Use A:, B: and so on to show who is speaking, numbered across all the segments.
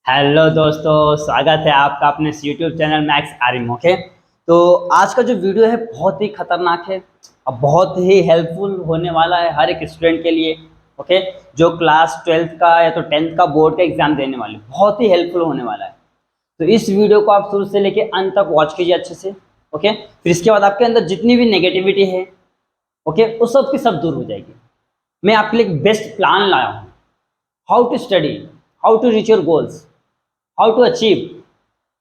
A: Hello दोस्तों, स्वागत है आपका अपने यूट्यूब चैनल मैक्स आरिम। ओके, तो आज का जो वीडियो है बहुत ही खतरनाक है और बहुत ही हेल्पफुल होने वाला है हर एक स्टूडेंट के लिए। ओके, जो क्लास 12th का या तो 10th का बोर्ड का एग्जाम देने वाले, बहुत ही हेल्पफुल होने वाला है। तो इस वीडियो को आप शुरू से लेके अंत तक वॉच कीजिए अच्छे से। ओके, फिर इसके बाद आपके अंदर जितनी भी नेगेटिविटी है, ओके, उस सब की सब दूर हो जाएगी। मैं आपके लिए एक बेस्ट प्लान लाया हूँ, how to study, how to reach your goals, how to achieve.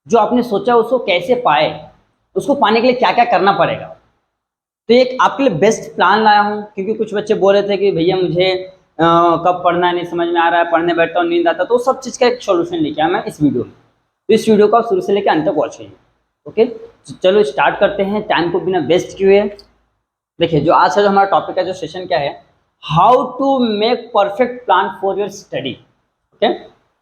A: जो आपने सोचा उसको कैसे पाए, उसको पाने के लिए क्या क्या करना पड़ेगा। तो एक आपके लिए बेस्ट प्लान लाया हूँ, क्योंकि कुछ बच्चे बोल रहे थे कि भैया मुझे कब पढ़ना है नहीं समझ में आ रहा है, पढ़ने बैठता हूँ नींद आता, तो सब चीज़ का एक सोल्यूशन लेके आया मैं इस वीडियो में। तो इस वीडियो को आप शुरू से लेकर अंत तक वॉच कीजिए। ओके, तो चलो स्टार्ट करते हैं, टाइम को बिना वेस्ट किए। देखिए, जो आज का जो हमारा टॉपिक है, जो सेशन क्या है, how to make perfect plan for your study. Okay,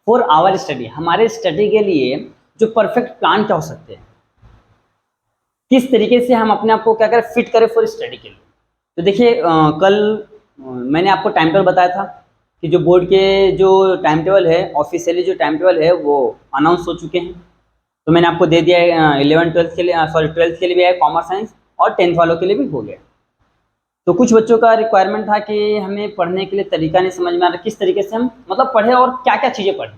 A: for our study, हमारे स्टडी के लिए जो परफेक्ट प्लान क्या हो सकते हैं, किस तरीके से हम अपने आप को क्या करें, फिट करें फॉर स्टडी के लिए। तो देखिए, कल मैंने आपको टाइम टेबल बताया था कि जो बोर्ड के जो टाइम टेबल है, ऑफिशियली जो टाइम टेबल है वो अनाउंस हो चुके हैं। तो मैंने आपको दे दिया है, 11 12 के लिए, सॉरी 12th के लिए भी है, कॉमर्स साइंस, और 10th वालों के लिए भी हो गया। तो कुछ बच्चों का रिक्वायरमेंट था कि हमें पढ़ने के लिए तरीका नहीं समझ में आ रहा, किस तरीके से हम मतलब पढ़े और क्या क्या चीज़ें पढ़ें।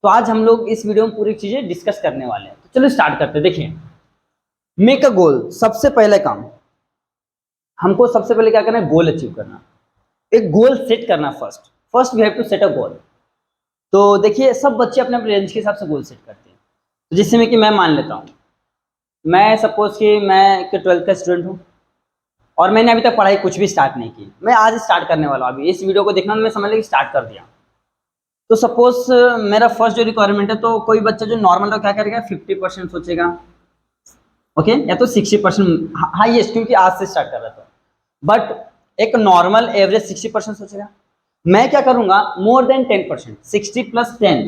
A: तो आज हम लोग इस वीडियो में पूरी चीज़ें डिस्कस करने वाले हैं। तो चलो स्टार्ट करते हैं। देखिए, मेक अ गोल, सबसे पहले काम हमको सबसे पहले क्या करना है, गोल अचीव करना, एक गोल सेट करना। First we have to set a goal. तो देखिए, सब बच्चे अपने अपने रेंज के हिसाब से गोल सेट करते हैं। तो जिससे में कि मैं मान लेता हूँ, मैं सपोज कि मैं एक 12th का स्टूडेंट हूँ और मैंने अभी तक पढ़ाई कुछ भी स्टार्ट नहीं की, मैं आज स्टार्ट करने वाला हूँ। अभी इस वीडियो को देखना, मैं समझ लें कि स्टार्ट कर दिया। तो सपोज मेरा फर्स्ट जो रिक्वायरमेंट है, तो कोई बच्चा जो नॉर्मल है क्या करेगा, 50% सोचेगा, ओके, या तो 60% हाईएस्ट, क्योंकि आज से स्टार्ट कर रहा था। बट एक नॉर्मल एवरेज 60% सोचेगा। मैं क्या करूंगा, मोर देन 10%, 60 + 10,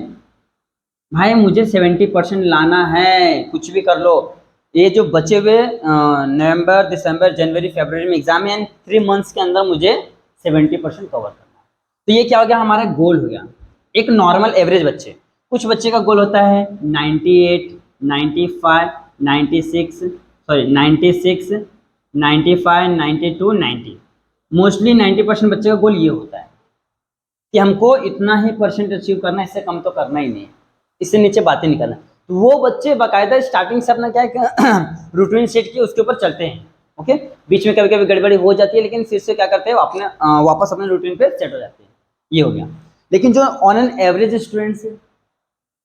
A: भाई मुझे 70% लाना है, कुछ भी कर लो। ये जो बचे हुए नवंबर दिसंबर जनवरी फरवरी में एग्जाम है, 3 मंथ्स के अंदर मुझे 70% कवर करना है। तो ये क्या हो गया, हमारा गोल हो गया। एक नॉर्मल एवरेज बच्चे, कुछ बच्चे का गोल होता है 98, 95, 96, सॉरी 96, 95, 92, 90। मोस्टली 90% बच्चे का गोल ये होता है कि हमको इतना ही परसेंट अचीव करना है, इससे कम तो करना ही नहीं है, इससे नीचे बातें नहीं करना। तो वो बच्चे बाकायदा स्टार्टिंग से अपना क्या है रूटीन सेट किए, उसके ऊपर चलते हैं। ओके, बीच में कभी कभी गड़बड़ी हो जाती है, लेकिन फिर से क्या करते हैं, अपने वापस अपने रूटीन पे सेट हो जाते हैं। ये हो गया। लेकिन जो ऑन एन एवरेज स्टूडेंट्स है,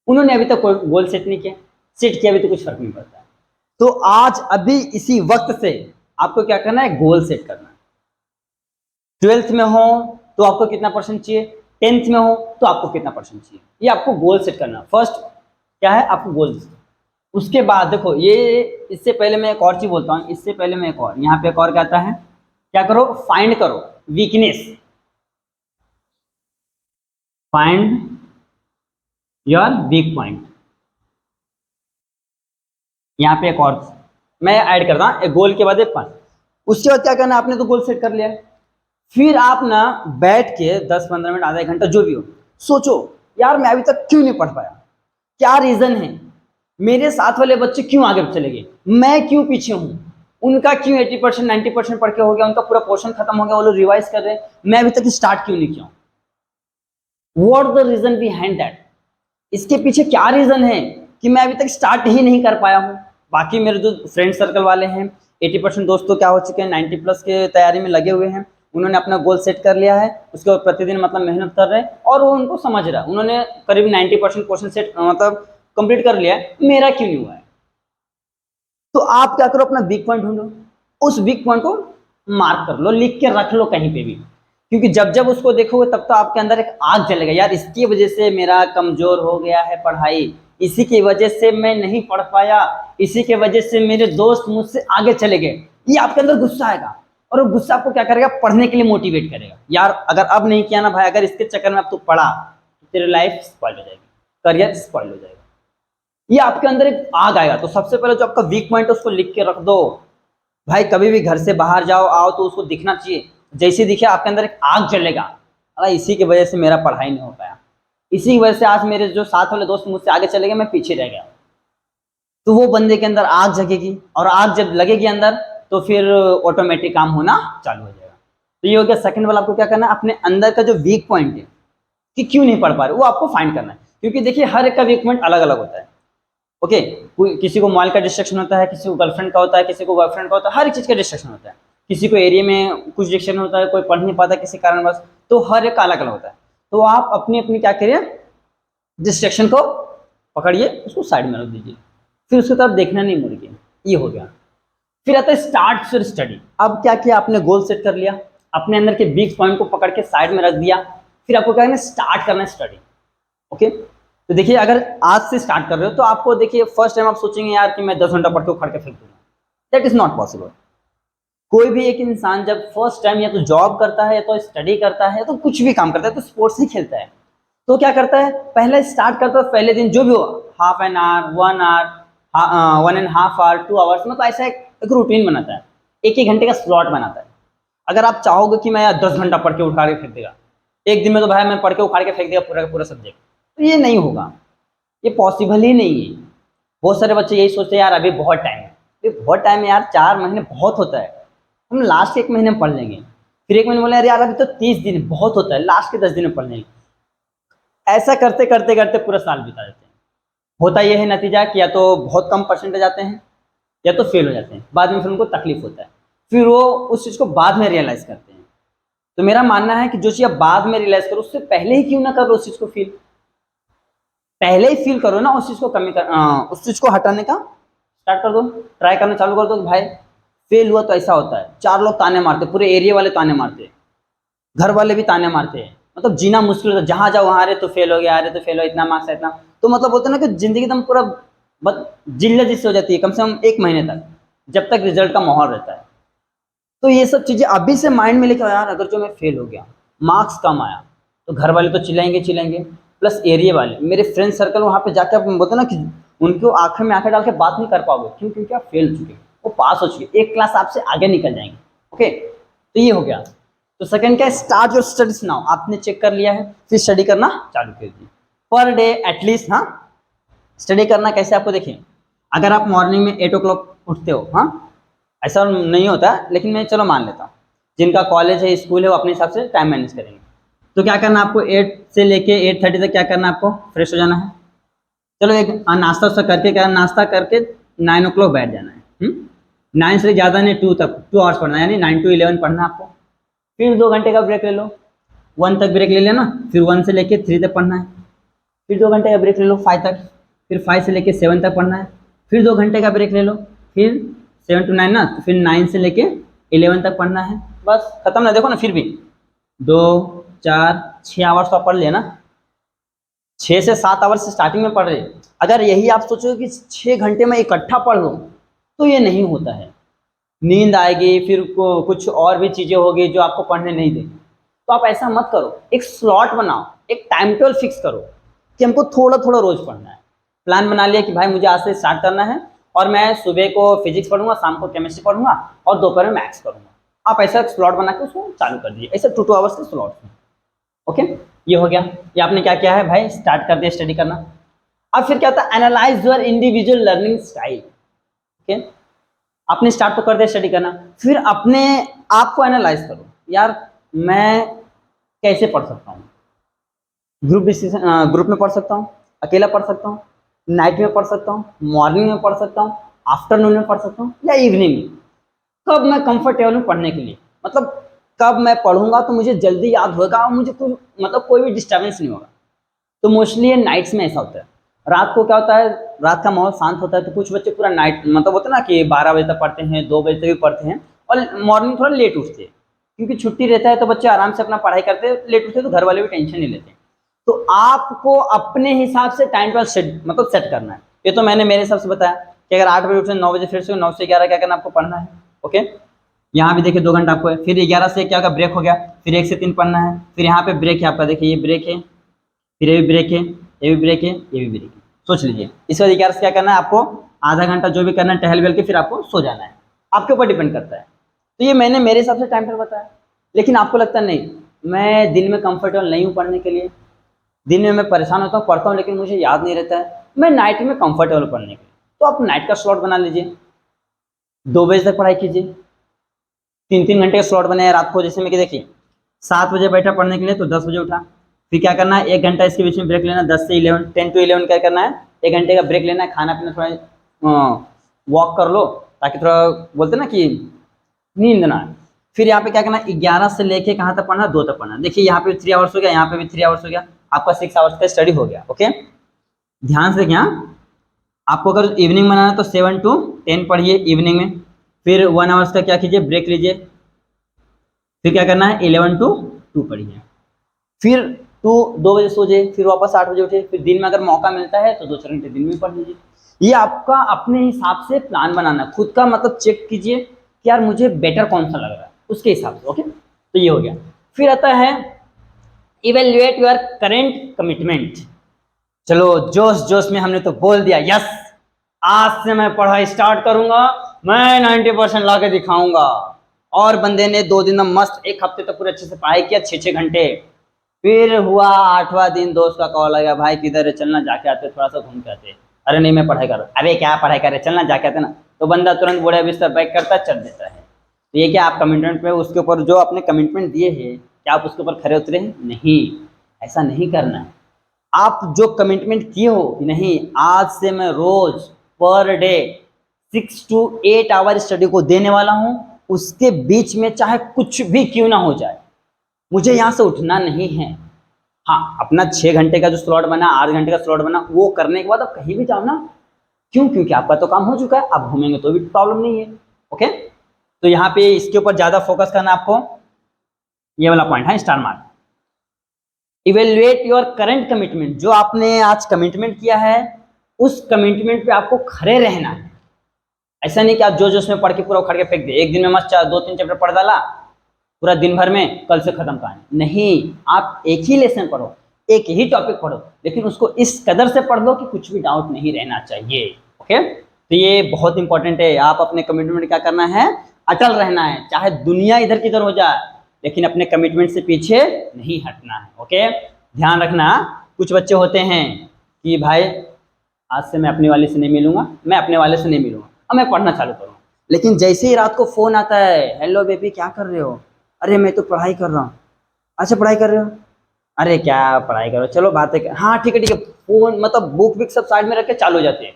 A: उन्होंने अभी तक कोई गोल सेट नहीं किया, सेट किया भी तो कुछ फर्क नहीं पड़ता है। तो आज अभी इसी वक्त से आपको क्या करना है, गोल सेट करना है। 12th में हो तो आपको कितना परसेंट चाहिए, 10th में हो तो आपको कितना परसेंट चाहिए, ये आपको गोल सेट करना। फर्स्ट क्या है, आपको गोल। उसके बाद देखो, ये इससे पहले मैं एक और चीज बोलता हूँ, इससे पहले मैं एक और, यहाँ पे एक और क्या आता है, क्या करो, फाइंड करो weakness, find your weak point. यहाँ पे एक और मैं ऐड करता हूँ, एक गोल के बाद एक पॉइंट। उसके बाद क्या करना है, आपने तो गोल सेट कर लिया, फिर आप ना बैठ के 10 15 मिनट, आधा 1 घंटा जो भी हो, सोचो यार मैं अभी तक क्यों नहीं पढ़ पाया, क्या रीजन है, मेरे साथ वाले बच्चे क्यों आगे चले गए, मैं क्यों पीछे हूं, उनका क्यों 80% 90% पढ़ के हो गया, उनका पूरा पोर्शन खत्म हो गया, वो लोग रिवाइज कर रहे हैं, मैं अभी तक स्टार्ट क्यों नहीं किया। What the reason behind that, इसके पीछे क्या रीजन है कि मैं अभी तक स्टार्ट ही नहीं कर पाया हूँ। बाकी मेरे जो फ्रेंड सर्कल वाले हैं, 80% दोस्त तो क्या हो चुके हैं, 90+ के तैयारी में लगे हुए हैं, उन्होंने अपना गोल सेट कर लिया है, उसके बाद प्रतिदिन मतलब मेहनत कर रहे हैं और वो उनको समझ रहा है, उन्होंने करीब 90% क्वेश्चन सेट मतलब कंप्लीट कर लिया है, मेरा क्यों नहीं हुआ है। तो आप क्या करो, अपना वीक पॉइंट ढूंढो, उस वीक पॉइंट को मार्क कर लो, लिख के रख लो कहीं पे भी, क्योंकि जब जब उसको देखोगे तब तो आपके अंदर एक आग जलेगा, यार इसकी वजह से मेरा कमजोर हो गया है पढ़ाई, इसी की वजह से मैं नहीं पढ़ पाया, इसी के वजह से मेरे दोस्त मुझसे आगे चले गए, ये आपके अंदर गुस्सा आएगा और वो गुस्सा आपको क्या करेगा, पढ़ने के लिए मोटिवेट करेगा। यार अगर अब नहीं किया ना भाई, अगर इसके चक्कर में अब तू पढ़ा तो तेरी लाइफ स्पॉइल हो जाएगी, करियर स्पॉइल हो जाएगा, ये आपके अंदर एक आग आएगा। तो सबसे पहले जो आपका वीक पॉइंट है उसको लिख के रख दो भाई, कभी भी घर से बाहर जाओ आओ तो उसको दिखना चाहिए, जैसे दिखे आपके अंदर एक आग जलेगा, अरे इसी की वजह से मेरा पढ़ाई नहीं हो पाया, इसी की वजह से आज मेरे जो साथ वाले दोस्त मुझसे आगे चले गए, मैं पीछे रह गया। तो वो बंदे के अंदर आग जगेगी, और आग जब लगेगी अंदर तो फिर ऑटोमेटिक काम होना चालू हो जाएगा। तो ये हो गया सेकंड वाला। आपको क्या करना है, अपने अंदर का जो वीक पॉइंट है कि क्यों नहीं पढ़ पा रहे, वो आपको फाइंड करना है। क्योंकि देखिए हर एक का वीक पॉइंट अलग अलग होता है। ओके, किसी को मोबाइल का डिस्ट्रक्शन होता है, किसी को गर्लफ्रेंड का होता है, किसी को बॉयफ्रेंड का होता है, हर एक चीज़ का डिस्ट्रक्शन होता है। किसी को एरिया में कुछ डिस्ट्रक्शन होता है, कोई पढ़ नहीं पाता किसी कारणवश, तो हर एक का अलग अलग होता है। तो आप अपनी अपनी क्या करिए, डिस्ट्रक्शन को पकड़िए, उसको साइड में रख दीजिए, फिर उसकी तरफ देखना नहीं मुड़ के। ये हो गया। फिर आता है स्टार्ट फिर स्टडी। अब क्या किया आपने, गोल सेट कर लिया, अपने अंदर के वीक पॉइंट को पकड़ के साइड में रख दिया, फिर आपको क्या करना है, स्टार्ट करना है स्टडी। ओके, तो देखिए अगर आज से स्टार्ट कर रहे हो तो आपको देखिए फर्स्ट टाइम आप सोचेंगे यार कि मैं 10 घंटा पढ़ के उखाड़ के फेंक दूंगा, दैट इज नॉट पॉसिबल। कोई भी एक इंसान जब फर्स्ट टाइम या तो जॉब करता है या तो स्टडी करता है तो कुछ भी काम करता है, तो स्पोर्ट्स ही खेलता है, तो क्या करता है, पहले स्टार्ट करता है, पहले दिन जो भी हो, half an hour, 1 hour, 1.5 hour, 2 hours, मतलब ऐसा एक रूटीन बनाता है, एक घंटे का स्लॉट बनाता है। अगर आप चाहोगे कि मैं यार 10 घंटा पढ़ के उखाड़ के फेंक देगा एक दिन में, तो भाई मैं पढ़ के उखाड़ के फेंक देगा पूरा का पूरा सब्जेक्ट, तो ये नहीं होगा, ये पॉसिबल ही नहीं है। बहुत सारे बच्चे यही सोचते हैं यार अभी बहुत टाइम है, अभी बहुत टाइम है यार, 4 महीने बहुत होता है, हम लास्ट 1 महीने में पढ़ लेंगे। फिर 1 महीने बोले यार अभी तो 30 दिन बहुत होता है, लास्ट के 10 दिन में पढ़ लेंगे। ऐसा करते करते करते पूरा साल बिता देते हैं। होता यह है नतीजा कि या तो बहुत कम परसेंटेज आते हैं या तो फेल हो जाते हैं, बाद में फिर उनको तकलीफ होता है, फिर वो उस चीज़ को बाद में रियलाइज़ करते हैं। तो मेरा मानना है कि जो चीज़ आप बाद में रियलाइज़ करो उससे पहले ही क्यों ना करो उस चीज़ को फील, पहले ही फील करो ना उस चीज़ को उस चीज़ को हटाने का स्टार्ट कर दो, ट्राई करना चालू कर दो कि भाई फेल हुआ तो ऐसा होता है, 4 लोग ताने मारते, पूरे एरिया वाले ताने मारते, घर वाले भी ताने मारते हैं, मतलब जीना मुश्किल होता है, जहाँ जाओ वहाँ, अरे तो फेल हो गया, अरे तो फेल हो, इतना मार्क्स है इतना, तो मतलब होता है ना कि जिंदगी एकदम पूरा जिल्लत जिससे हो जाती है कम से कम 1 महीने तक, जब तक रिजल्ट का माहौल रहता है। तो ये सब चीज़ें अभी से माइंड में लेके आओ यार, अगर जो मैं फेल हो गया, मार्क्स कम आया, तो घर वाले तो चिल्लाएंगे चिल्लाएंगे, प्लस एरिया वाले, मेरे फ्रेंड सर्कल, वहाँ पे जाके आप बोलते ना कि उनको आंखें में आंखें डाल के बात नहीं कर पाओगे, क्यों, क्योंकि आप फेल हो चुके, वो पास हो चुके, एक क्लास आपसे आगे निकल जाएंगे। ओके, तो ये हो गया। तो सेकंड क्या है, स्टार्ट योर स्टडीज नाउ। आपने चेक कर लिया है, फिर स्टडी करना चालू कर दिए, पर डे एटलीस्ट। हाँ, स्टडी करना कैसे, आपको देखिए, अगर आप मॉर्निंग में 8 o'clock उठते हो, हाँ ऐसा नहीं होता लेकिन मैं चलो मान लेता हूँ, जिनका कॉलेज है स्कूल है वो अपने हिसाब से टाइम मैनेज करेंगे। तो क्या करना आपको, 8 से लेके 8:30 तक क्या करना है, आपको फ्रेश हो जाना है। चलो एक नाश्ता वास्ता करके, क्या नाश्ता करके 9 o'clock बैठ जाना है। 9 से ज़्यादा नहीं, 2 तक, 2 आवर्स पढ़ना है, यानी 9 to 11 पढ़ना है आपको। फिर 2 घंटे का ब्रेक ले लो, 1 तक ब्रेक ले लेना, फिर 1 से लेके 3 तक पढ़ना है, फिर 2 घंटे का ब्रेक ले लो 5 तक, फिर 5 से लेके 7 तक पढ़ना है, फिर 2 घंटे का ब्रेक ले लो, फिर 7 to 9 ना, तो फिर 9 से लेके 11 तक पढ़ना है, बस खत्म ना। देखो ना, फिर भी 2, 4, 6 आवर्स तो आप पढ़ लेना, 6 से 7 आवर्स स्टार्टिंग में पढ़ रहे। अगर यही आप सोचो कि 6 घंटे में इकट्ठा पढ़ लो, तो ये नहीं होता है, नींद आएगी, फिर कुछ और भी चीज़ें होगी जो आपको पढ़ने नहीं देंगी। तो आप ऐसा मत करो, एक स्लॉट बनाओ, एक टाइम टेबल फिक्स करो कि हमको थोड़ा थोड़ा रोज पढ़ना है। प्लान बना लिया कि भाई मुझे आज से स्टार्ट करना है, और मैं सुबह को फिजिक्स पढ़ूंगा, शाम को केमिस्ट्री पढ़ूंगा, और दोपहर में मैथ्स करूंगा। आप ऐसा स्लॉट बना के उसको चालू कर दीजिए, ऐसे 2 आवर्स के स्लॉट में। ओके, ये हो गया, ये आपने क्या किया है भाई, स्टार्ट कर दिया स्टडी करना। अब फिर क्या होता है, analyse your individual learning style. Okay, आपने स्टार्ट तो कर दिया स्टडी करना, फिर अपने आप को एनालाइज करो, यार मैं कैसे पढ़ सकता हूँ, ग्रुप में पढ़ सकता हूँ, अकेला पढ़ सकता हूँ, नाइट में पढ़ सकता हूँ, मॉर्निंग में पढ़ सकता हूँ, आफ्टरनून में पढ़ सकता हूँ, या इवनिंग में। कब मैं कंफर्टेबल हूँ पढ़ने के लिए, मतलब कब मैं पढ़ूंगा तो मुझे जल्दी याद होगा और मुझे कोई भी डिस्टर्बेंस नहीं होगा। तो मोस्टली ये नाइट्स में ऐसा होता है। रात को क्या होता है, रात का माहौल शांत होता है, तो कुछ बच्चे पूरा नाइट, मतलब होता है ना कि 12 बजे तक पढ़ते हैं, 2 बजे तक भी पढ़ते हैं, और मॉर्निंग थोड़ा लेट उठते हैं, क्योंकि छुट्टी रहता है तो बच्चे आराम से अपना पढ़ाई करते हैं, लेट उठते हैं तो घर वाले भी टेंशन नहीं लेते। तो आपको अपने हिसाब से टाइम टेबल सेट करना है। ये तो मैंने मेरे हिसाब से बताया कि अगर 8 बजे उठे, 9 बजे फिर से 9 से 11 क्या करना आपको पढ़ना है। ओके, यहाँ भी देखिए 2 घंटा आपको है, फिर 11 से क्या होगा, ब्रेक हो गया, फिर 1 से 3 पढ़ना है, फिर यहाँ पे ब्रेक है आपका, देखिए ये ब्रेक है, फिर ये भी ब्रेक है, ये भी ब्रेक है, ये भी ब्रेक है। सोच लीजिए, इस वजह 11 से क्या करना है आपको, आधा घंटा जो भी करना है टहल वहल के फिर आपको सो जाना है, आपके ऊपर डिपेंड करता है। तो ये मैंने मेरे हिसाब से टाइम टेबल बताया, लेकिन आपको लगता नहीं मैं दिन में कंफर्टेबल नहीं हूँ पढ़ने के लिए, दिन में मैं परेशान होता हूँ, पढ़ता हूँ लेकिन मुझे याद नहीं रहता है, मैं नाइट में कंफर्टेबल पढ़ने के लिए, तो आप नाइट का स्लॉट बना लीजिए, 2 बजे तक पढ़ाई कीजिए, 3-3 घंटे का स्लॉट बनाए रात को। जैसे मैं कि देखिए 7 बजे बैठा पढ़ने के लिए तो 10 बजे उठा, फिर क्या करना है, 1 घंटा इसके बीच में ब्रेक लेना, 10 से 11, 10 to 11 क्या करना है, 1 घंटे का ब्रेक लेना है, खाना पीना थोड़ा वॉक कर लो ताकि थोड़ा बोलते ना कि नींद ना आए। फिर यहाँ पे क्या करना है, 11 से लेके कहाँ तक पढ़ना, 2 तक पढ़ना। देखिए यहाँ पे 3 आवर्स हो गया, यहाँ पे भी 3 आवर्स हो गया, आपका 6 आवर्स का स्टडी हो गया। ओके, ध्यान से देखिए, आपको अगर इवनिंग बनाना है तो 7 to 10 पढ़िए इवनिंग में, फिर 1 आवर्स का क्या कीजिए, ब्रेक लीजिए, फिर क्या करना है, 11 to 2 पढ़िए, फिर 2 बजे सो जाइए, फिर वापस 8 बजे उठिए, फिर दिन में अगर मौका मिलता है तो 2-4 घंटे दिन में पढ़ लीजिए। ये आपका अपने हिसाब से प्लान बनाना, खुद का मतलब चेक कीजिए कि यार मुझे बेटर कौन सा लग रहा है उसके हिसाब से। ओके, तो ये हो गया। फिर आता है इवेल्युएट योर करेंट कमिटमेंट। चलो जोश जोश में हमने तो बोल दिया यस, आज से मैं पढ़ाई स्टार्ट करूंगा, मैं 90% ला के दिखाऊंगा। और बंदे ने 2 दिन में मस्त 1 हफ्ते तक पूरे अच्छे से पढ़ाई किया, 6-6 घंटे। फिर हुआ 8वां दिन, दोस्त का कॉल आ गया, भाई किधर है, चलना जाके आते, थोड़ा सा घूम के आते। अरे नहीं मैं पढ़ाई कर रहा हूं। अरे क्या पढ़ाई कर रहे, चलना जाके आते ना। तो बंदा तुरंत बूढ़े बिस्तर बैक करता है, चल देता है। तो ये क्या आप कमिटमेंट पे, उसके ऊपर जो आपने कमिटमेंट दिए हैं, क्या आप उसके ऊपर खरे उतरे हैं? नहीं, ऐसा नहीं करना है। आप जो कमिटमेंट किए हो कि नहीं आज से मैं रोज per day 6 to 8 our study को देने वाला हूं, उसके बीच में चाहे कुछ भी क्यों ना हो जाए, मुझे यहाँ से उठना नहीं है। हाँ, अपना 6 घंटे का जो स्लॉट बना, 8 घंटे का स्लॉट बना, वो करने के बाद आप कहीं भी जाओ ना। क्यों? क्योंकि आपका तो काम हो चुका है, आप घूमेंगे तो भी प्रॉब्लम नहीं है। ओके, तो यहाँ पे इसके ऊपर ज्यादा फोकस करना आपको, ये वाला पॉइंट है star mark. Evaluate your current commitment, जो आपने आज कमिटमेंट किया है उस कमिटमेंट पे आपको खड़े रहना है। ऐसा नहीं कि आप जो जो उसमें पढ़ के पूरा उखाड़ के फेंक दे, एक दिन में मस्त 2-3 चैप्टर पढ़ डाला पूरा दिन भर में, कल से खत्म कहानी। नहीं, आप एक ही लेसन पढ़ो, एक ही टॉपिक पढ़ो, लेकिन उसको इस कदर से पढ़ लो कि कुछ भी डाउट नहीं रहना चाहिए। ओके, तो ये बहुत इंपॉर्टेंट है। आप अपने कमिटमेंट क्या करना है, अटल रहना है, चाहे दुनिया इधर किधर हो जाए, लेकिन अपने कमिटमेंट से पीछे नहीं हटना है। ओके, ध्यान रखना। कुछ बच्चे होते हैं कि भाई आज से मैं अपने वाले से नहीं मिलूंगा, मैं अपने वाले से नहीं मिलूंगा, अब मैं पढ़ना चालू करूँगा। लेकिन जैसे ही रात को फोन आता है, हेलो बेबी क्या कर रहे हो, अरे मैं तो पढ़ाई कर रहा हूँ। अच्छा पढ़ाई कर रहे हो, अरे क्या पढ़ाई करो, चलो बातें कर, हाँ ठीक है ठीक है। फोन मतलब बुक विक सब साइड में रख के चालू हो जाते हैं,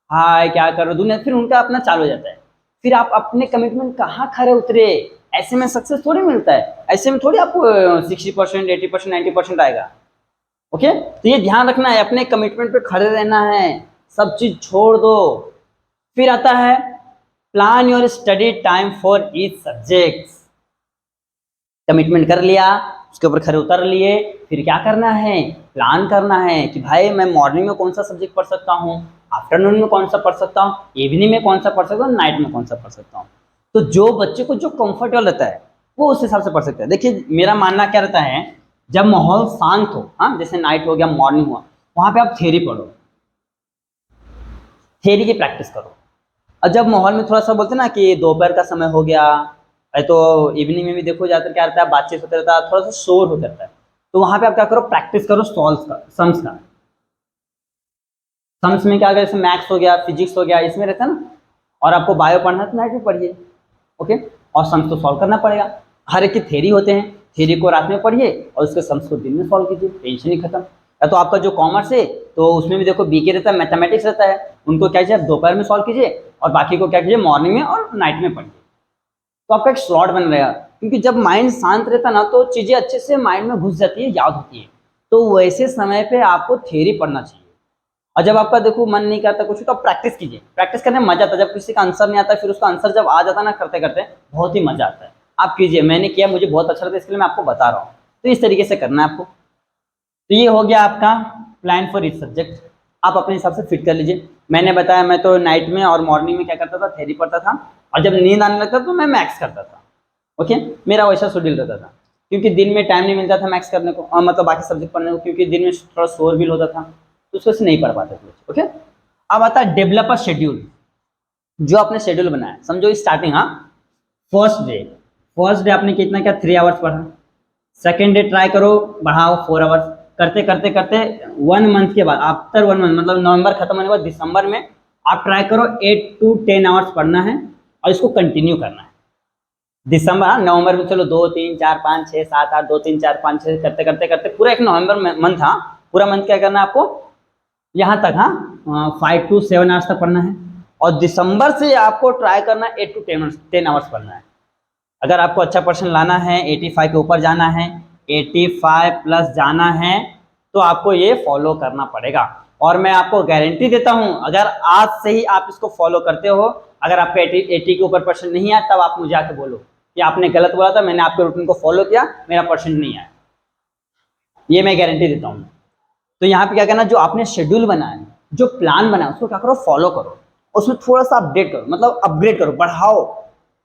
A: हाय क्या कर रहे हो दुनिया, फिर उनका अपना चालू हो जाता है। फिर आप अपने कमिटमेंट कहाँ खड़े उतरे? ऐसे में सक्सेस थोड़ी मिलता है, ऐसे में थोड़ी आपको 60%, 80%, 90% आएगा। ओके, तो ये ध्यान रखना है, अपने कमिटमेंट पे खड़े रहना है, सब चीज छोड़ दो। फिर आता है plan your study time for each subject. Commitment कर लिया, उसके ऊपर खड़े उतर लिए, फिर क्या करना है, प्लान करना है कि भाई मैं मॉर्निंग में कौन सा सब्जेक्ट पढ़ सकता हूँ, आफ्टरनून में कौन सा पढ़ सकता हूँ, इवनिंग में कौन सा पढ़ सकता हूँ, नाइट में कौन सा पढ़ सकता हूँ। तो जो बच्चे को जो कंफर्टेबल रहता है वो उस हिसाब से पढ़ सकता है। देखिए मेरा मानना क्या रहता है, जब माहौल शांत हो, हाँ जैसे नाइट हो गया, मॉर्निंग हुआ, वहां पे आप थ्योरी पढ़ो, थ्योरी की प्रैक्टिस करो। और जब माहौल में थोड़ा सा बोलते ना कि दोपहर का समय हो गया, तो इवनिंग में भी देखो ज्यादातर क्या रहता है, बातचीत होता रहता है, थोड़ा सा शोर हो जाता है, तो वहां पे आप क्या करो, प्रैक्टिस करो सॉल्व का, सम्स का। सम्स में क्या अगर जैसे मैथ्स हो गया, फिजिक्स हो गया, इसमें रहता है ना, और आपको बायो पढ़ना है तो नाइट में पढ़िए। ओके, और सम्स तो सॉल्व करना पड़ेगा। हर एक के थ्योरी होते हैं, थ्योरी को रात में पढ़िए और उसके सम्स को दिन में सॉल्व कीजिए, टेंशन ही खत्म। या तो आपका जो कॉमर्स है तो उसमें भी देखो बीके रहता है, मैथमेटिक्स रहता है, उनको क्या कीजिए दोपहर में सॉल्व कीजिए और बाकी को क्या कीजिए मॉर्निंग में और नाइट में पढ़िए। तो आपका एक स्लॉट बन रहेगा, क्योंकि जब माइंड शांत रहता ना तो चीजें अच्छे से माइंड में घुस जाती है, याद होती है। तो वैसे समय पे आपको थ्योरी पढ़ना चाहिए। और जब आपका देखो मन नहीं करता कुछ तो प्रैक्टिस कीजिए, प्रैक्टिस करने में मजा आता है। जब किसी का आंसर नहीं आता फिर उसका आंसर जब आ जाता ना करते करते, बहुत ही मजा आता है। आप कीजिए, मैंने किया, मुझे बहुत अच्छा लगता है, इसके लिए मैं आपको बता रहा हूँ। तो इस तरीके से करना है आपको। तो ये हो गया आपका प्लान फॉर ईच सब्जेक्ट, आप अपने हिसाब से फिट कर लीजिए। मैंने बताया मैं तो नाइट में और मॉर्निंग में क्या करता था, थ्योरी पढ़ता था, और जब नींद आने लगता तो मैं मैथ्स करता था। ओके, मेरा वैसा शेड्यूल रहता था, क्योंकि दिन में टाइम नहीं मिलता था मैथ्स करने को, और मतलब बाकी सब्जेक्ट पढ़ने को, क्योंकि दिन में थोड़ा शोर भी होता था तो उसको से नहीं पढ़ पाते थे। ओके, अब आता है डेवलप अ शेड्यूल। जो आपने शेड्यूल बनाया, समझो स्टार्टिंग, हाँ फर्स्ट डे आपने कितना क्या 3 आवर्स पढ़ा, सेकेंड डे ट्राई करो बढ़ाओ 4 आवर्स, करते करते करते 1 मंथ के बाद, आफ्टर 1 मंथ मतलब नवंबर खत्म होने के बाद दिसंबर में आप ट्राई करो 8 to 10 आवर्स पढ़ना है और इसको कंटिन्यू करना है। दिसंबर, हाँ, नवंबर में चलो 2 3 4 5 6 7 8 2 3 4 5 6 करते करते करते पूरा एक नवंबर मंथ, हाँ पूरा मंथ क्या करना है आपको यहाँ तक, हाँ 5 to 7 आवर्स तक पढ़ना है। और दिसंबर से आपको ट्राई करना है 8 to 10 आवर्स पढ़ना है। अगर आपको अच्छा परसेंट लाना है, 85 के ऊपर जाना है, 85 प्लस जाना है, तो आपको ये फॉलो करना पड़ेगा। और मैं आपको गारंटी देता हूं, अगर आज से ही आप इसको फॉलो करते हो, अगर आपका 80 के ऊपर परसेंट नहीं आया, तब आप मुझे आके बोलो कि आपने गलत बोला था, मैंने आपके रूटीन को फॉलो किया, मेरा परसेंट नहीं आया। ये मैं गारंटी देता हूँ। तो यहाँ पे क्या करना, जो आपने शेड्यूल बनाया, जो प्लान बनाया, उसको क्या करो, फॉलो करो, उसमें थोड़ा सा अपडेट करो, मतलब अपग्रेड करो, बढ़ाओ।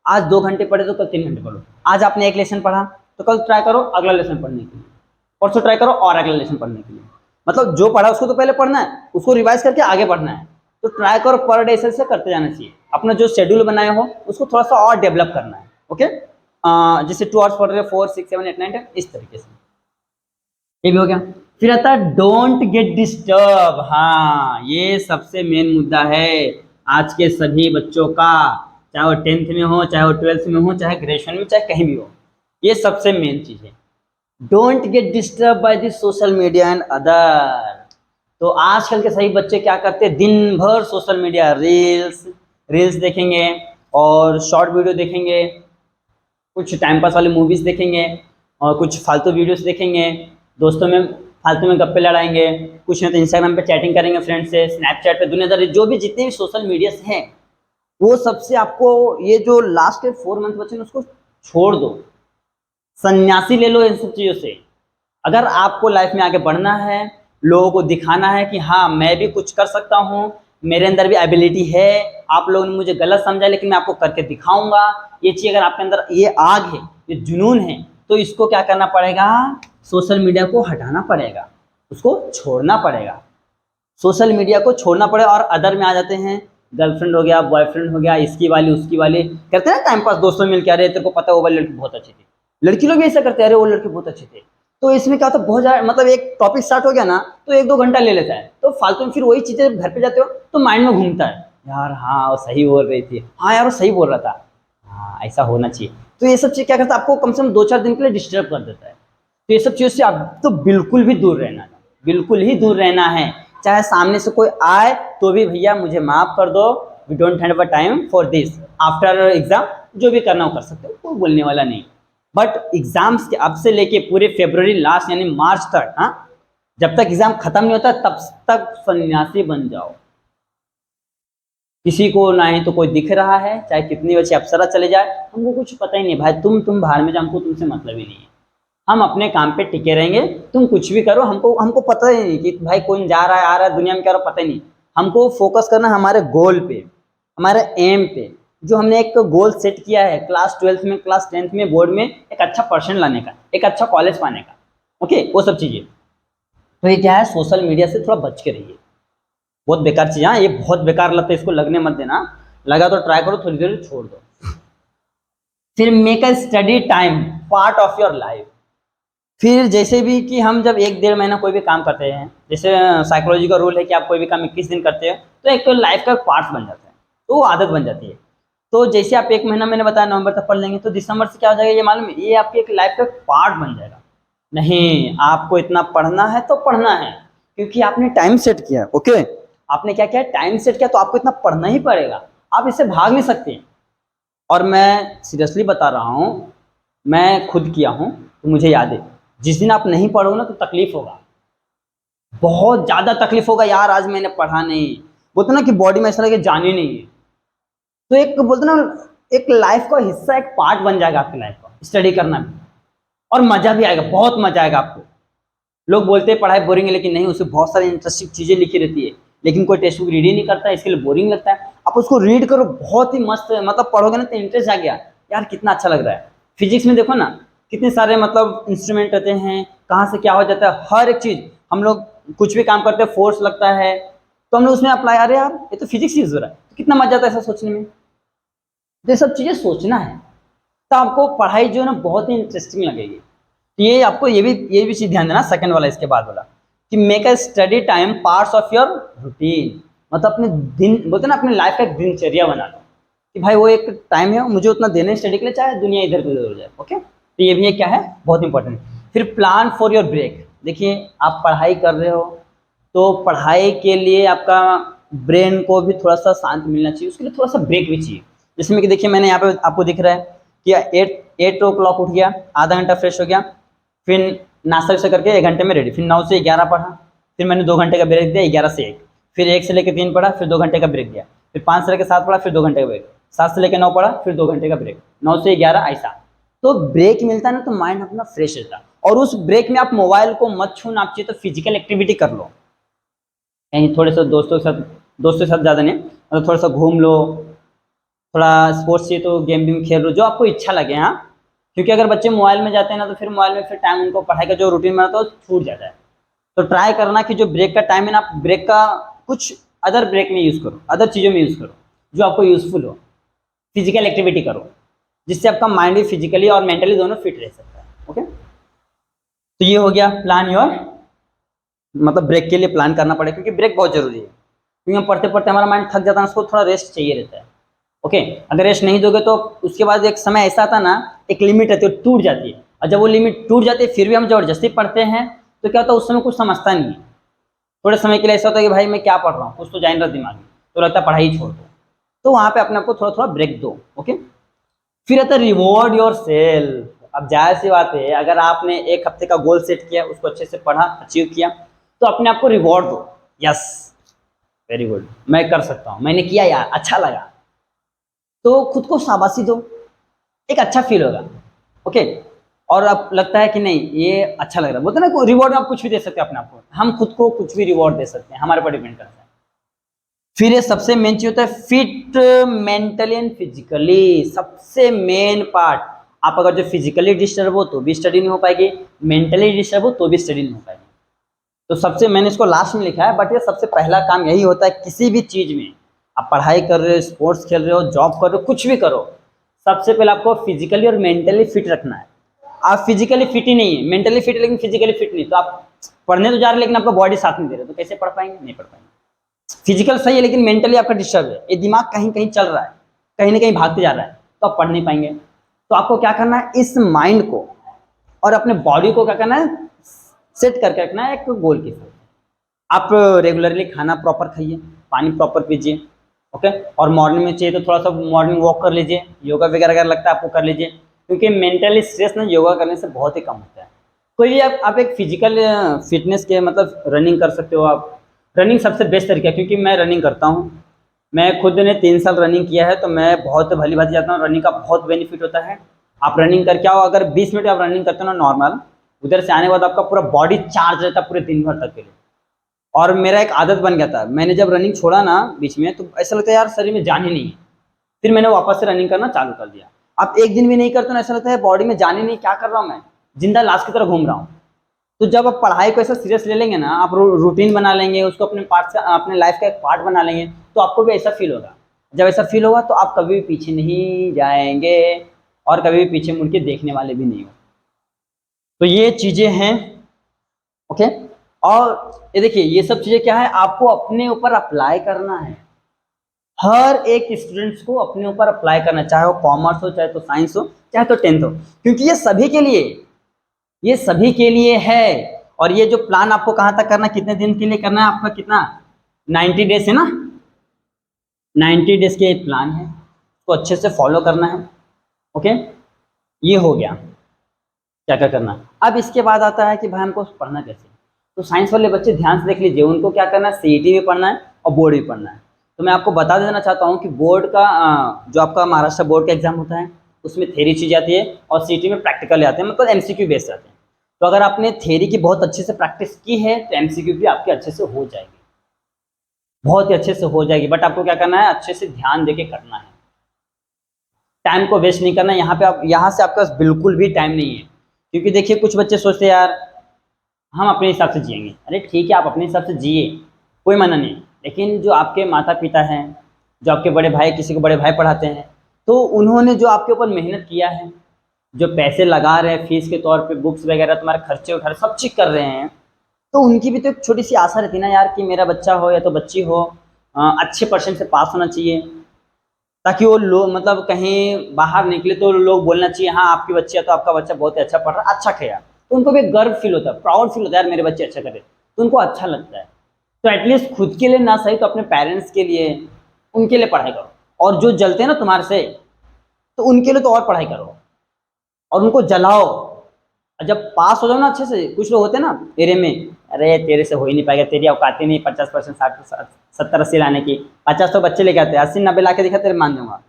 A: आज 2 घंटे पढ़े तो कल 3 घंटे पढ़ो। आज आपने एक लेसन पढ़ा तो कल ट्राई करो अगला लेसन पढ़ने के लिए, परसों ट्राई करो और अगला लेसन पढ़ने के लिए। मतलब जो पढ़ा उसको तो पहले पढ़ना है, उसको रिवाइज करके आगे बढ़ना है। तो ट्राई करो पर डे से करते जाना चाहिए। अपना जो शेड्यूल बनाए हो उसको थोड़ा सा और डेवलप करना है। ओके, जैसे 2 आवर्स पढ़ रहे हो, 4 6 7 8 9 10, इस तरीके से। ये भी हो गया। फिर आता है डोंट गेट डिस्टर्ब। हाँ, ये सबसे मेन मुद्दा है आज के सभी बच्चों का, चाहे वो 10th में हो, चाहे वो 12th में हो, चाहे ग्रेजुएशन में, चाहे कहीं भी हो। ये सबसे मेन चीज है, don't get disturb by the social media and other. तो आजकल के सभी बच्चे क्या करते हैं, दिन भर सोशल मीडिया रील्स देखेंगे और शॉर्ट वीडियो देखेंगे, कुछ टाइम पास वाली मूवीज देखेंगे और कुछ फालतू वीडियोस देखेंगे, दोस्तों में फालतू में गप्पे लड़ाएंगे, कुछ नहीं तो इंस्टाग्राम पे चैटिंग करेंगे फ्रेंड से, स्नैपचैट पे दुनियादारी, जो भी जितने भी सोशल मीडिया हैं, वो सबसे आपको ये जो लास्ट के 4 मंथ बचे उसको छोड़ दो, सन्यासी ले लो इन सब चीज़ों से। अगर आपको लाइफ में आगे बढ़ना है, लोगों को दिखाना है कि हाँ मैं भी कुछ कर सकता हूँ, मेरे अंदर भी एबिलिटी है, आप लोगों ने मुझे गलत समझा लेकिन मैं आपको करके दिखाऊंगा, ये चीज़ अगर आपके अंदर ये आग है, ये जुनून है, तो इसको क्या करना पड़ेगा, सोशल मीडिया को हटाना पड़ेगा, उसको छोड़ना पड़ेगा। सोशल मीडिया को छोड़ना पड़ेगा और अदर में आ जाते हैं, गर्लफ्रेंड हो गया, बॉयफ्रेंड हो गया, इसकी वाली उसकी वाली, करते हैं टाइम पास दोस्तों मिल के, अरे तेरे को पता है वो वाली लड़की बहुत अच्छी थी, लड़की लोग भी ऐसा करते हैं, अरे वो लड़के बहुत अच्छे थे। तो इसमें क्या होता है, बहुत ज़्यादा मतलब एक टॉपिक स्टार्ट हो गया ना तो 1-2 घंटा ले लेता है, तो फालतू में फिर वही चीज़ें घर पे जाते हो तो माइंड में घूमता है, यार हाँ वो सही बोल रही थी, हाँ यार वो सही बोल रहा था, हाँ ऐसा होना चाहिए। तो ये सब चीज़ क्या करता है, आपको कम से कम 2-4 दिन के लिए डिस्टर्ब कर देता है। तो ये सब चीज़ से आप तो बिल्कुल भी दूर रहना है, बिल्कुल ही दूर रहना है। चाहे सामने से कोई आए तो भी भैया मुझे माफ़ कर दो, we don't have a time for this, after exam जो भी करना हो कर सकते हो, कोई बोलने वाला नहीं। बट एग्जाम्स के अब से लेके पूरे फरवरी लास्ट यानी मार्च तक, हाँ जब तक एग्जाम खत्म नहीं होता तब तक सन्यासी बन जाओ। किसी को ना ही तो कोई दिख रहा है, चाहे कितनी बच्चे अप्सरा चले जाए, हमको कुछ पता ही नहीं भाई, तुम बाहर में जाओ, हमको तुमसे मतलब ही नहीं है, हम अपने काम पे टिके रहेंगे, तुम कुछ भी करो, हमको पता ही नहीं कि भाई कौन जा रहा है आ रहा है, दुनिया में क्या हो रहा पता ही नहीं। हमको फोकस करना हमारे गोल पे, हमारे एम पे, जो हमने एक गोल सेट किया है क्लास 12th में, क्लास 10th में, बोर्ड में एक अच्छा परसेंट लाने का, एक अच्छा कॉलेज पाने का, ओके वो सब चीज़ें। तो ये क्या है, सोशल मीडिया से थोड़ा बच के रहिए, बहुत बेकार चीज़, हाँ ये बहुत बेकार लत है, इसको लगने मत देना, लगा तो ट्राई करो, थोड़ी देर छोड़ दो। फिर make a study time part of your life. फिर जैसे भी कि हम जब 1-1.5 महीना कोई भी काम करते हैं, जैसे साइकोलॉजी का रूल है कि आप कोई भी काम 21 दिन करते हैं तो एक लाइफ का पार्ट बन जाता है, तो वो आदत बन जाती है। तो जैसे आप 1 महीना मैंने बताया नवंबर तक पढ़ लेंगे, तो दिसंबर से क्या हो जाएगा ये मालूम है, ये आपकी एक लाइफ का पार्ट बन जाएगा। नहीं, आपको इतना पढ़ना है तो पढ़ना है, क्योंकि आपने टाइम सेट किया, ओके आपने क्या किया, टाइम सेट किया, तो आपको इतना पढ़ना ही पड़ेगा, आप इससे भाग नहीं सकते। और मैं सीरियसली बता रहा हूँ, मैं खुद किया हूँ तो मुझे याद है, जिस दिन आप नहीं पढ़ोगे ना तो तकलीफ होगा, बहुत ज़्यादा तकलीफ होगा, यार आज मैंने पढ़ा नहीं, बोलते ना कि बॉडी में ऐसा लगे जान ही नहीं है। तो एक बोलते ना, एक लाइफ का हिस्सा, एक पार्ट बन जाएगा आपकी लाइफ का स्टडी करना भी, और मज़ा भी आएगा, बहुत मज़ा आएगा आपको। लोग बोलते हैं पढ़ाई बोरिंग है, लेकिन नहीं, उसमें बहुत सारी इंटरेस्टिंग चीज़ें लिखी रहती है, लेकिन कोई टेक्स्ट बुक रीड ही नहीं करता है, इसके लिए बोरिंग लगता है। आप उसको रीड करो, बहुत ही मस्त, मतलब पढ़ोगे ना तो इंटरेस्ट आ गया, यार कितना अच्छा लग रहा है। फिजिक्स में देखो ना, कितने सारे मतलब इंस्ट्रूमेंट रहते हैं, कहाँ से क्या हो जाता है, हर एक चीज़, हम लोग कुछ भी काम करते हैं फोर्स लगता है, तो हम लोग उसमें अप्लाई, अरे यार ये तो फिजिक्स यूज हो रहा है, तो कितना मजा आता है ऐसा सोचने में। तो ये सब चीज़ें सोचना है, तो आपको पढ़ाई जो है ना बहुत ही इंटरेस्टिंग लगेगी। तो ये आपको ये भी चीज़ ध्यान देना, सेकंड वाला इसके बाद वाला, कि make a study time parts of your routine. मतलब अपने दिन, बोलते ना, अपने लाइफ का एक दिनचर्या बना लो कि भाई वो एक टाइम है, मुझे उतना देना है स्टडी के लिए, चाहे दुनिया इधर उधर हो जाए। ओके, तो ये भी एक क्या है, बहुत इंपॉर्टेंट। फिर प्लान फॉर योर ब्रेक। देखिए आप पढ़ाई कर रहे हो तो पढ़ाई के लिए आपका ब्रेन को भी थोड़ा सा शांत मिलना चाहिए, उसके लिए थोड़ा सा ब्रेक भी चाहिए। जिसमें कि देखिए मैंने यहाँ पे आपको दिख रहा है कि 8 o'clock उठ गया, आधा घंटा फ्रेश हो गया, फिर नाश्ता वास्ता करके 1 घंटे में रेडी, फिर 9 से 11 पढ़ा, फिर मैंने 2 घंटे का ब्रेक दिया, 11 से 1, फिर 1 से लेकर 3 पढ़ा, फिर 2 घंटे का ब्रेक दिया, फिर 5 से लेकर 7 पढ़ा, फिर 2 घंटे का ब्रेक, 7 से लेकर 9 पढ़ा, फिर 2 घंटे का ब्रेक, 9 से 11, ऐसा। तो ब्रेक मिलता है ना तो माइंड अपना फ्रेश रहता है। और उस ब्रेक में आप मोबाइल को मत छूना, आप चाहिए तो फिजिकल एक्टिविटी कर लो, कहीं थोड़े से दोस्तों के साथ ज़्यादा नहीं, मतलब थोड़ा सा घूम लो, थोड़ा स्पोर्ट्स चाहिए तो गेम वेम खेल लो, जो आपको अच्छा लगे। हाँ, क्योंकि अगर बच्चे मोबाइल में जाते हैं ना तो फिर मोबाइल में फिर टाइम उनको पढ़ाई का जो रूटीन बनाता है वो छूट जाता है। तो ट्राई करना कि जो ब्रेक का टाइम है ना, आप ब्रेक का कुछ अदर ब्रेक में यूज़ करो, अदर चीज़ों में यूज़ करो जो आपको यूज़फुल हो। फिजिकल एक्टिविटी करो जिससे आपका माइंड भी फिजिकली और मेंटली दोनों फिट रह सकता है। ओके, तो ये हो गया प्लान योर, मतलब ब्रेक के लिए प्लान करना पड़ेगा, क्योंकि ब्रेक बहुत जरूरी है, क्योंकि हम पढ़ते पढ़ते हमारा माइंड थक जाता है, उसको थोड़ा रेस्ट चाहिए रहता है। ओके, अगर रेस्ट नहीं दोगे तो उसके बाद एक समय ऐसा आता ना, एक लिमिट रहती है, टूट जाती है, और जब वो लिमिट टूट जाती है फिर भी हम जबरदस्ती पढ़ते हैं तो क्या होता है, उस समय कुछ समझता नहीं है। थोड़े समय के लिए ऐसा होता है कि भाई मैं क्या पढ़ रहा हूँ, कुछ तो जान रहा दिमाग में, तो लगता है पढ़ाई छोड़ दो। तो वहाँ पे अपने आप को थोड़ा थोड़ा ब्रेक दो। ओके, फिर आता है रिवॉर्ड योर सेल्फ। अब जाहिर सी बात है, अगर आपने 1 हफ्ते का गोल सेट किया, उसको अच्छे से पढ़ा, अचीव किया, तो अपने आप को रिवॉर्ड दो। यस, वेरी गुड, मैं कर सकता हूँ, मैंने किया यार, अच्छा लगा, तो खुद को शाबाशी दो, एक अच्छा फील होगा। ओके, और अब लगता है कि नहीं ये अच्छा लग रहा है, बोलते ना, रिवॉर्ड आप कुछ भी दे सकते हैं अपने आप को, हम खुद को कुछ भी रिवॉर्ड दे सकते हैं, हमारे पर डिपेंड करता है। फिर ये सबसे मेन चीज होता है फिट मेंटली एंड फिजिकली। सबसे मेन पार्ट, आप अगर जो फिजिकली डिस्टर्ब हो तो भी स्टडी नहीं हो पाएगी, मेंटली डिस्टर्ब हो तो भी स्टडी नहीं हो पाएगी। तो सबसे, मैंने इसको लास्ट में लिखा है, बट ये सबसे पहला काम यही होता है किसी भी चीज में। आप पढ़ाई कर रहे हो, स्पोर्ट्स खेल रहे हो, जॉब कर रहे हो, कुछ भी करो, सबसे पहले आपको फिजिकली और मेंटली फिट रखना है। आप फिजिकली फिट ही नहीं है, मेंटली फिट लेकिन फिजिकली फिट नहीं, तो आप पढ़ने तो जा रहे हैं लेकिन आपका बॉडी साथ नहीं दे रहे, तो कैसे पढ़ पाएंगे, नहीं पढ़ पाएंगे। फिजिकल सही है लेकिन मेंटली आपका डिस्टर्ब है, ये दिमाग कहीं कहीं चल रहा है, कहीं ना कहीं भागते जा रहा है, तो आप पढ़ नहीं पाएंगे। तो आपको क्या करना है, इस माइंड को और अपने बॉडी को क्या करना है, सेट करके रखना है एक गोल के साथ। आप रेगुलरली खाना प्रॉपर खाइए, पानी प्रॉपर पीजिए। ओके, और मॉर्निंग में चाहिए तो थोड़ा सा मॉर्निंग वॉक कर लीजिए, योगा वगैरह अगर लगता है आपको कर लीजिए, क्योंकि मेंटली स्ट्रेस ना योगा करने से बहुत ही कम होता है। कोई भी आप एक फिजिकल फिटनेस के, मतलब रनिंग कर सकते हो आप। रनिंग सबसे बेस्ट तरीका है, क्योंकि मैं रनिंग करता हूँ, मैं खुद ने 3 साल रनिंग किया है, तो मैं बहुत भली भांति जाता हूँ। रनिंग का बहुत बेनिफिट होता है। आप रनिंग करके आओ, अगर 20 मिनट आप रनिंग करते हो ना नॉर्मल, उधर से आने के बाद आपका पूरा बॉडी चार्ज रहता है पूरे दिन भर तक के लिए। और मेरा एक आदत बन गया था, मैंने जब रनिंग छोड़ा ना बीच में, तो ऐसा लगता है यार शरीर में जान ही नहीं है, फिर मैंने वापस से रनिंग करना चालू कर दिया। आप एक दिन भी नहीं करते ना, ऐसा लगता है बॉडी में जान ही नहीं, क्या कर रहा हूँ मैं, जिंदा लाश की तरह घूम रहा हूँ। तो जब आप पढ़ाई को ऐसा सीरियस ले लेंगे ना, आप रूटीन बना लेंगे उसको, अपने पार्ट से, अपने लाइफ का एक पार्ट बना लेंगे, तो आपको भी ऐसा फील होगा। जब ऐसा फील होगा तो आप कभी भी पीछे नहीं जाएंगे, और कभी भी पीछे मुड़ के देखने वाले भी नहीं हो। तो ये चीजें हैं। ओके, और ये देखिए, ये सब चीजें क्या है, आपको अपने ऊपर अप्लाई करना है। हर एक स्टूडेंट्स को अपने ऊपर अप्लाई करना है, चाहे वो कॉमर्स हो, चाहे तो साइंस हो, चाहे तो 10th हो, क्योंकि ये सभी के लिए, ये सभी के लिए है। और ये जो प्लान आपको कहाँ तक करना है, कितने दिन के लिए करना है, आपका कितना 90 डेज है ना, 90 डेज के प्लान है, तो अच्छे से फॉलो करना है। ओके, ये हो गया क्या क्या करना। अब इसके बाद आता है कि भाई हमको पढ़ना कैसे। तो साइंस वाले बच्चे ध्यान से देख लीजिए, उनको क्या करना है, सीईटी भी पढ़ना है और बोर्ड भी पढ़ना है। तो मैं आपको बता देना चाहता हूँ कि बोर्ड का जो आपका महाराष्ट्र बोर्ड का एग्जाम होता है, उसमें थ्योरी चीज आती है, और सीईटी में प्रैक्टिकल आते हैं, मतलब एमसीक्यू बेस्ड आते हैं। तो अगर आपने थ्योरी की बहुत अच्छे से प्रैक्टिस की है तो एमसीक्यू भी आपके अच्छे से हो जाएगी, बहुत ही अच्छे से हो जाएगी। बट आपको क्या करना है, अच्छे से ध्यान देके करना है, टाइम को वेस्ट नहीं करना है। यहाँ पे आप, यहाँ से आपके पास बिल्कुल भी टाइम नहीं है, क्योंकि देखिए कुछ बच्चे सोचते हैं यार हम अपने हिसाब से जिएंगे। अरे ठीक है, आप अपने हिसाब से जिए, कोई मना नहीं, लेकिन जो आपके माता पिता हैं, जो आपके बड़े भाई, किसी को बड़े भाई पढ़ाते हैं, तो उन्होंने जो आपके ऊपर मेहनत किया है, जो पैसे लगा रहे हैं फीस के तौर पे, बुक्स वगैरह तुम्हारे खर्चे उठा रहे, सब चीज़ कर रहे हैं, तो उनकी भी तो एक छोटी सी आशा रहती है ना यार कि मेरा बच्चा हो या तो बच्ची हो अच्छे परसेंट से पास होना चाहिए, ताकि वो लोग मतलब कहीं बाहर निकले तो लोग बोलना चाहिए हाँ आपकी बच्ची है तो आपका बच्चा बहुत ही अच्छा पढ़ रहा है, अच्छा किया, तो उनको भी एक गर्व फील होता है, प्राउड फील होता है यार मेरे बच्चे अच्छा करे, तो उनको अच्छा लगता है। तो एटलीस्ट खुद के लिए ना सही तो अपने पेरेंट्स के लिए, उनके लिए पढ़ाई करो। और जो जलते हैं ना तुम्हारे से, तो उनके लिए तो और पढ़ाई करो और उनको जलाओ। और जब पास हो जाओ ना अच्छे से, कुछ लोग होते हैं ना एरिया में, अरे तेरे से हो ही नहीं पाएगा, तेरी औकात ही नहीं 50%, 60-70-80 लाने की, 50 तो बच्चे लेके आते हैं, 80-90 ला के दिखा तेरे मान दूंगा।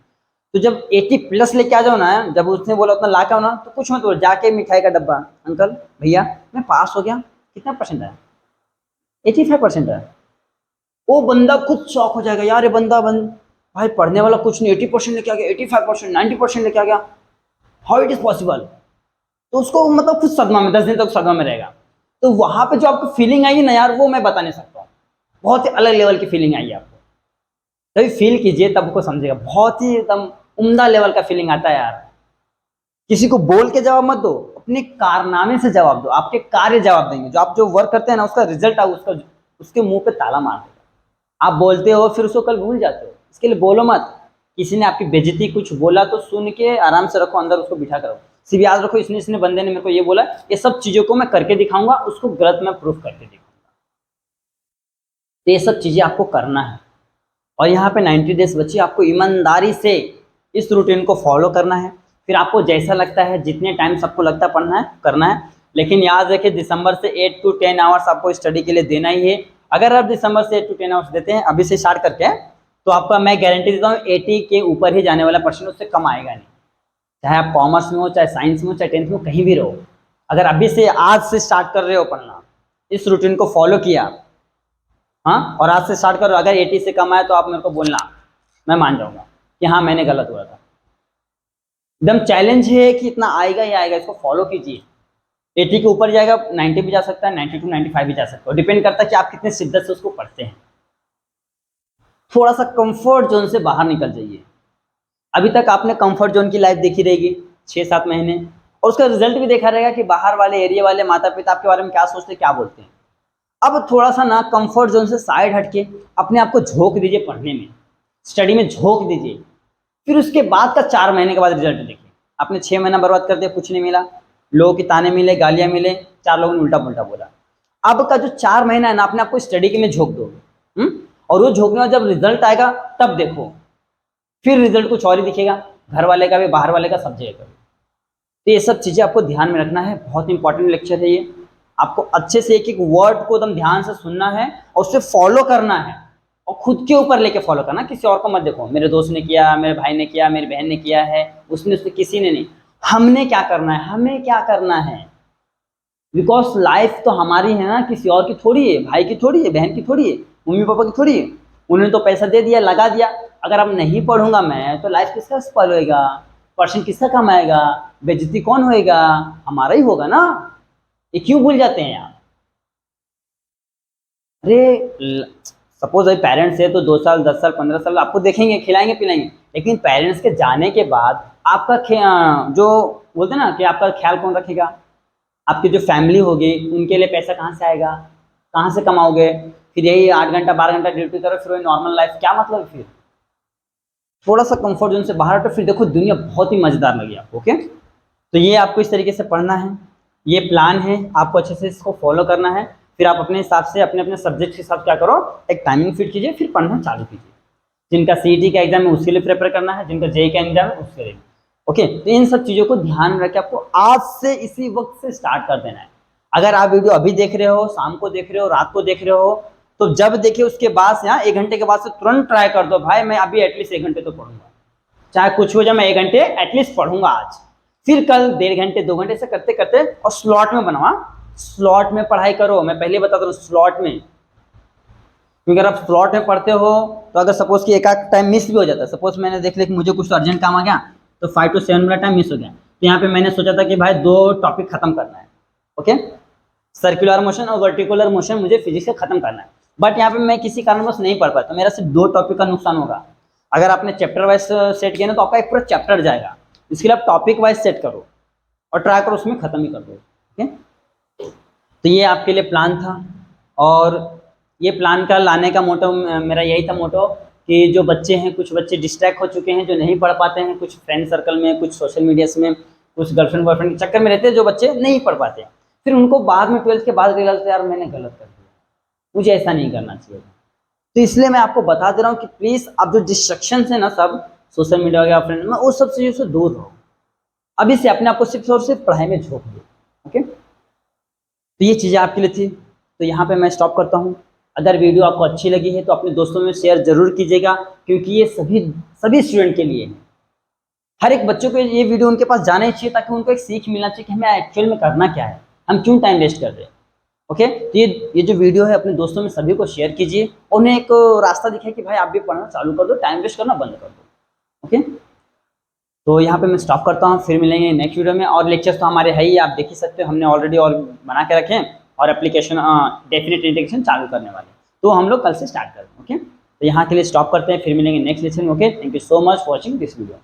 A: तो जब 80+ लेके आ जाओ ना, जब उसने बोला उतना ला के आओ ना, तो कुछ मत बोलो, जाके मिठाई का डब्बा, अंकल भैया मैं पास हो गया, कितना परसेंट आया, 85% आया। वो बंदा खुद शॉक हो जाएगा, यार ये भाई पढ़ने वाला कुछ नहीं 80% लेके आ गया, 85%, 90% लेके आ गया, हाउ इट इज पॉसिबल। तो उसको मतलब खुद सदमा में, 10 दिन तक सदमा में रहेगा। तो वहां पे जो आपको फीलिंग आई ना यार, वो मैं बता नहीं सकता हूँ, बहुत ही अलग लेवल की फीलिंग आई है आपको। तभी फील कीजिए तब को समझेगा, बहुत ही एकदम उम्दा लेवल का फीलिंग आता है यार। किसी को बोल के जवाब मत दो, अपने कारनामे से जवाब दो, आपके कार्य जवाब देंगे, जो आप जो वर्क करते हैं ना उसका रिजल्ट उसका उसके मुंह पे ताला मार देगा। आप बोलते हो फिर उसको कल भूल जाते हो, इसके लिए बोलो मत। किसी ने आपकी बेइज्जती कुछ बोला तो सुन के आराम से रखो, अंदर उसको बिठा करो, सिर्फ याद रखो इसने बंदे ने मेरे को ये बोला, ये सब चीजों को मैं करके दिखाऊंगा, उसको गलत मैं प्रूफ करके दिखाऊंगा। तो ये सब चीजें आपको करना है। और यहाँ पे 90 डेज बची, आपको ईमानदारी से इस रूटीन को फॉलो करना है। फिर आपको जैसा लगता है, जितने टाइम सबको लगता है पढ़ना है करना है, लेकिन याद रखिए दिसंबर से 8 to 10 आवर्स आपको स्टडी के लिए देना ही है। अगर आप दिसंबर से 8 to 10 आवर्स देते हैं अभी से स्टार्ट करके, तो आपका मैं गारंटी देता हूँ 80 के ऊपर ही जाने वाला परसेंट, उससे कम आएगा नहीं। चाहे आप कॉमर्स में हो, चाहे साइंस में हो, चाहे 10th में हो, कहीं भी रहो, अगर अभी से आज से स्टार्ट कर रहे हो पढ़ना, इस रूटीन को फॉलो किया, हाँ, और आज से स्टार्ट करो, अगर 80 से कम आए तो आप मेरे को बोलना, मैं मान जाऊंगा कि हाँ मैंने गलत हुआ था। एकदम चैलेंज है कि इतना आएगा ही आएगा, इसको फॉलो कीजिए। 80 के ऊपर जाएगा, 90 भी जा सकता है, 90 to 95 भी जा सकता है, डिपेंड करता है कि आप कितने शिद्दत से उसको पढ़ते हैं। थोड़ा सा कंफर्ट जोन से बाहर निकल जाइए। अभी तक आपने कंफर्ट जोन की लाइफ देखी रहेगी 6-7 महीने, और उसका रिजल्ट भी देखा रहेगा कि बाहर वाले एरिया वाले माता पिता आपके बारे में क्या सोचते हैं, क्या बोलते हैं। अब थोड़ा सा ना कंफर्ट जोन से साइड हटके अपने आप को झोंक दीजिए पढ़ने में, स्टडी में झोंक दीजिए। फिर उसके बाद का 4 महीने के बाद रिजल्ट देखिए। आपने 6 महीना बर्बाद कर दिया, कुछ नहीं मिला, लोगों के ताने मिले, गालियां मिले, 4 लोगों ने उल्टा पुल्टा बोला। अब का जो 4 महीना है ना, अपने आपको स्टडी के में झोंक दो, और वो झोंकने में जब रिजल्ट आएगा तब देखो, फिर रिजल्ट कुछ और ही दिखेगा, घर वाले का भी बाहर वाले का, सब जगह का भी। तो ये सब चीज़ें आपको ध्यान में रखना है, बहुत इंपॉर्टेंट लेक्चर है ये। आपको अच्छे से एक एक वर्ड को एकदम ध्यान से सुनना है और उससे फॉलो करना है, और खुद के ऊपर लेके फॉलो करना, किसी और को मत देखो, मेरे दोस्त ने किया, मेरे भाई ने किया, मेरी बहन ने किया है, उसने किसी ने नहीं। हमने क्या करना है, हमें क्या करना है, बिकॉज लाइफ तो हमारी है ना, किसी और की थोड़ी है, भाई की थोड़ी है, बहन की थोड़ी है, मम्मी पापा की थोड़ी है। उन्होंने तो पैसा दे दिया, लगा दिया, अगर अब नहीं पढ़ूंगा मैं तो लाइफ किसका स्पॉइल होएगा, परसेंट किसका कम आएगा, बेइज्जती कौन होएगा, हमारा ही होगा ना। ये क्यों भूल जाते हैं आप। अरे सपोज अभी पेरेंट्स है तो 2 साल 10 साल 15 साल आपको देखेंगे, खिलाएंगे पिलाएंगे, लेकिन पेरेंट्स के जाने के बाद आपका जो बोलते हैं ना कि आपका ख्याल कौन रखेगा, आपकी जो फैमिली होगी उनके लिए पैसा कहाँ से आएगा, कहाँ से कमाओगे, फिर यही 8 घंटा 12 घंटा ड्यूटी करो, फिर वही नॉर्मल लाइफ, क्या मतलब फिर। थोड़ा सा कंफर्ट जोन से बाहर हटो, फिर देखो दुनिया बहुत ही मजेदार लगी आपको। ओके, तो ये आपको इस तरीके से पढ़ना है, ये प्लान है, आपको अच्छे से इसको फॉलो करना है। फिर आप अपने हिसाब से अपने अपने सब्जेक्ट के हिसाब क्या करो, एक टाइमिंग फिट कीजिए, फिर पढ़ना चालू कीजिए। जिनका सीईटी का एग्जाम है उसके लिए प्रिपेयर करना है, जिनका जेईई का एग्जाम है उसके लिए। ओके, तो इन सब चीज़ों को ध्यान में रख के आपको आज से इसी वक्त से स्टार्ट कर देना है। अगर आप वीडियो अभी देख रहे हो, शाम को देख रहे हो, रात को देख रहे हो, तो जब देखिए उसके बाद से 1 घंटे के बाद से तुरंत ट्राई कर दो, भाई मैं अभी एटलीस्ट 1 घंटे तो पढ़ूंगा, चाहे कुछ हो जाए मैं 1 घंटे एटलीस्ट पढ़ूंगा आज। फिर कल 1.5 घंटे 2 घंटे से करते करते, और स्लॉट में बनवा, स्लॉट में पढ़ाई करो। मैं पहले बता दूं स्लॉट में, क्योंकि अगर आप स्लॉट में पढ़ते हो तो अगर सपोज कि एक आध टाइम मिस भी हो जाता है, सपोज मैंने देख लिया कि मुझे कुछ तो अर्जेंट काम आ गया तो 5 to 7 मिनट टाइम मिस हो गया, तो यहाँ पे मैंने सोचा था कि भाई 2 टॉपिक खत्म करना है। ओके, सर्कुलर मोशन और वर्टिकुलर मोशन मुझे फिजिक्स से खत्म करना है, बट यहाँ पे मैं किसी कारणवश नहीं पढ़ पाया, तो मेरा सिर्फ 2 टॉपिक का नुकसान होगा। अगर आपने चैप्टर वाइज सेट किया ना तो आपका एक पूरा चैप्टर जाएगा, इसके लिए आप टॉपिक वाइज सेट करो। और ट्राई करो उसमें ख़त्म ही कर दो। ओके, तो ये आपके लिए प्लान था, और ये प्लान का लाने का मोटो मेरा यही था मोटो कि जो बच्चे हैं, कुछ बच्चे डिस्ट्रैक्ट हो चुके हैं, जो नहीं पढ़ पाते हैं, कुछ फ्रेंड सर्कल में, कुछ सोशल मीडियाज़ में, कुछ गर्लफ्रेंड बॉयफ्रेंड के चक्कर में रहते हैं, जो बच्चे नहीं पढ़ पाते हैं, फिर उनको बाद में 12th के बाद रियलाइज होता है यार मैंने गलत कर दिया, मुझे ऐसा नहीं करना चाहिए। तो इसलिए मैं आपको बता दे रहा हूँ कि प्लीज़ आप जो डिस्ट्रक्शंस है ना, सब सोशल मीडिया या फ्रेंड में, उस सब चीज़ों से दूर रहो। अभी से अपने आप को सिर्फ और सिर्फ पढ़ाई में झोंक दो। ओके, तो ये चीज़ें आपके लिए थी। तो यहाँ पे मैं स्टॉप करता हूँ। अगर वीडियो आपको अच्छी लगी है तो अपने दोस्तों में शेयर ज़रूर कीजिएगा, क्योंकि ये सभी स्टूडेंट के लिए है। हर एक बच्चों को ये वीडियो उनके पास जाना ही चाहिए, ताकि उनको एक सीख मिलना चाहिए कि हमें एक्चुअल में करना क्या है, हम क्यों टाइम वेस्ट कर रहे हैं। ओके, तो ये जो वीडियो है अपने दोस्तों में सभी को शेयर कीजिए, उन्हें एक रास्ता दिखाए कि भाई आप भी पढ़ना चालू कर दो, टाइम वेस्ट करना बंद कर दो। ओके, तो यहाँ पे मैं स्टॉप करता हूँ, फिर मिलेंगे नेक्स्ट वीडियो में। और लेक्चर्स तो हमारे है ही, आप देख ही सकते हो, हमने ऑलरेडी और बना के रखे हैं, और एप्लीकेशन डेफिनेट इंटीग्रेशन चालू करने वाले, तो हम लोग कल से स्टार्ट करें। ओके, तो यहाँ के लिए स्टॉप करते हैं, फिर मिलेंगे next lesson. Okay, thank you so much for watching this video.